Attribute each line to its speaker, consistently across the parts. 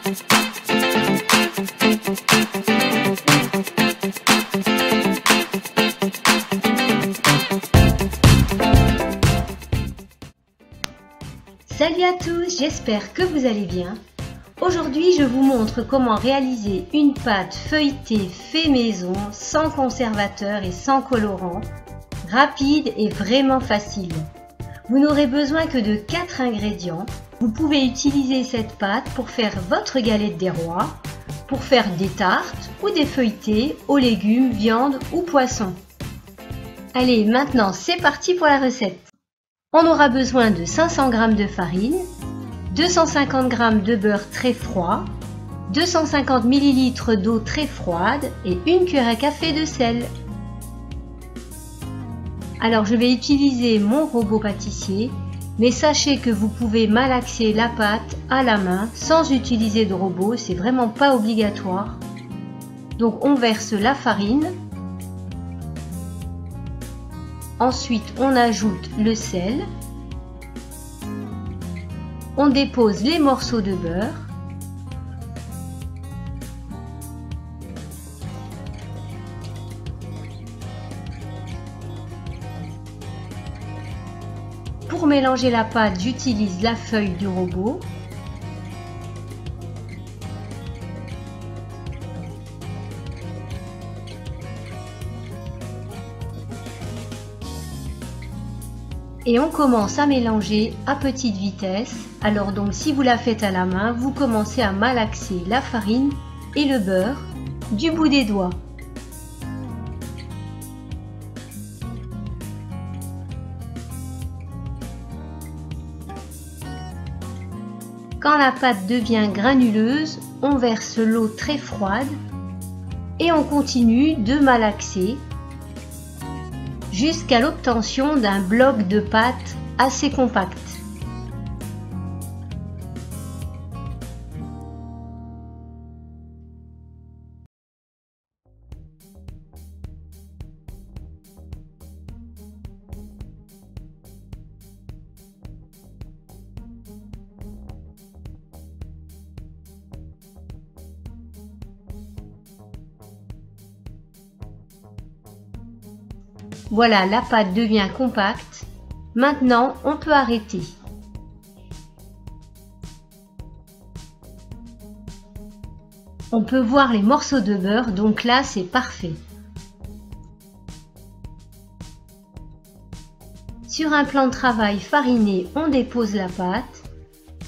Speaker 1: Salut à tous, j'espère que vous allez bien. Aujourd'hui, je vous montre comment réaliser une pâte feuilletée fait maison, sans conservateur et sans colorant, rapide et vraiment facile. Vous n'aurez besoin que de 4 ingrédients. Vous pouvez utiliser cette pâte pour faire votre galette des rois, pour faire des tartes ou des feuilletés aux légumes, viande ou poisson. Allez, maintenant c'est parti pour la recette. On aura besoin de 500 g de farine, 250 g de beurre très froid, 250 ml d'eau très froide et une cuillère à café de sel. Alors je vais utiliser mon robot pâtissier, mais sachez que vous pouvez malaxer la pâte à la main sans utiliser de robot, c'est vraiment pas obligatoire. Donc on verse la farine. Ensuite, on ajoute le sel. On dépose les morceaux de beurre. Pour mélanger la pâte, j'utilise la feuille du robot. Et on commence à mélanger à petite vitesse. Alors donc si vous la faites à la main, vous commencez à malaxer la farine et le beurre du bout des doigts. Quand la pâte devient granuleuse, on verse l'eau très froide et on continue de malaxer jusqu'à l'obtention d'un bloc de pâte assez compact. Voilà, la pâte devient compacte. Maintenant, on peut arrêter. On peut voir les morceaux de beurre, donc là, c'est parfait. Sur un plan de travail fariné, on dépose la pâte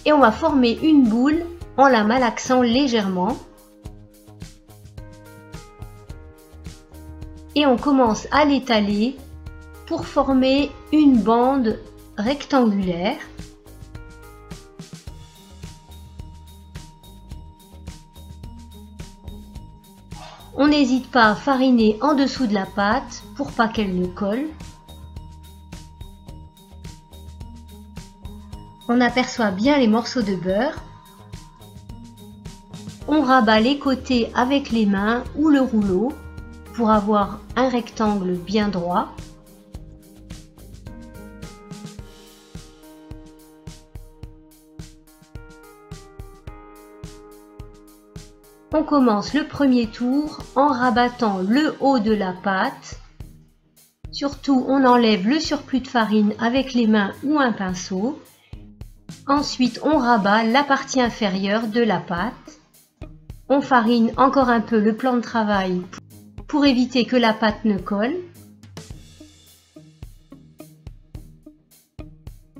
Speaker 1: et on va former une boule en la malaxant légèrement. Et on commence à l'étaler pour former une bande rectangulaire. On n'hésite pas à fariner en dessous de la pâte pour pas qu'elle ne colle. On aperçoit bien les morceaux de beurre. On rabat les côtés avec les mains ou le rouleau pour avoir un rectangle bien droit. On commence le premier tour en rabattant le haut de la pâte. Surtout, on enlève le surplus de farine avec les mains ou un pinceau. Ensuite, on rabat la partie inférieure de la pâte. On farine encore un peu le plan de travail pour éviter que la pâte ne colle.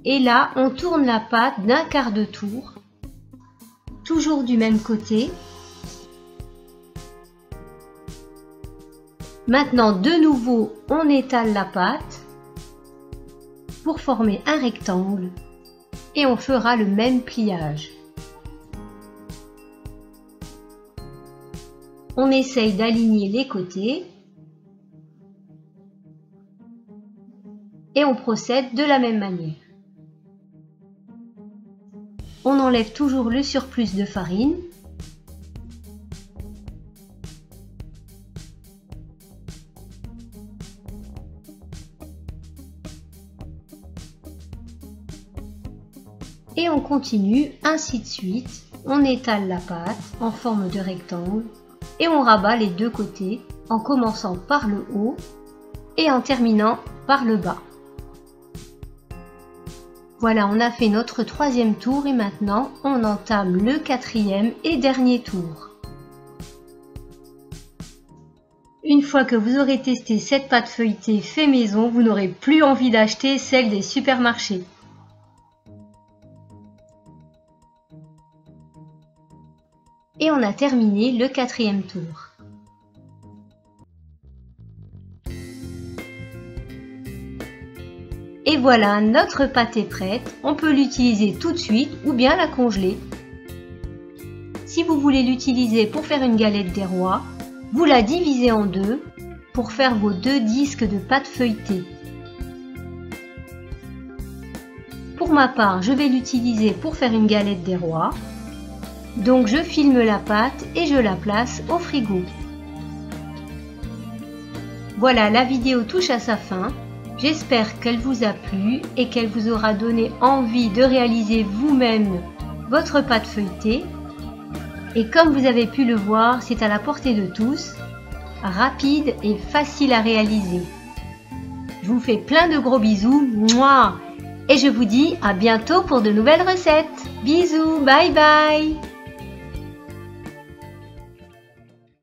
Speaker 1: Et là, on tourne la pâte d'un quart de tour, toujours du même côté. Maintenant, de nouveau, on étale la pâte pour former un rectangle et on fera le même pliage. On essaye d'aligner les côtés et on procède de la même manière. On enlève toujours le surplus de farine. Et on continue ainsi de suite on étale la pâte en forme de rectangle et on rabat les deux côtés en commençant par le haut et en terminant par le bas. Voilà, on a fait notre troisième tour et maintenant on entame le quatrième et dernier tour. Une fois que vous aurez testé cette pâte feuilletée fait maison, vous n'aurez plus envie d'acheter celle des supermarchés. Et on a terminé le quatrième tour. Et voilà, notre pâte est prête. On peut l'utiliser tout de suite ou bien la congeler. Si vous voulez l'utiliser pour faire une galette des rois, vous la divisez en deux pour faire vos deux disques de pâte feuilletée. Pour ma part, je vais l'utiliser pour faire une galette des rois. Donc je filme la pâte et je la place au frigo. Voilà, la vidéo touche à sa fin. J'espère qu'elle vous a plu et qu'elle vous aura donné envie de réaliser vous-même votre pâte feuilletée. Et comme vous avez pu le voir, c'est à la portée de tous, rapide et facile à réaliser. Je vous fais plein de gros bisous, mouah, et je vous dis à bientôt pour de nouvelles recettes. Bisous, bye bye.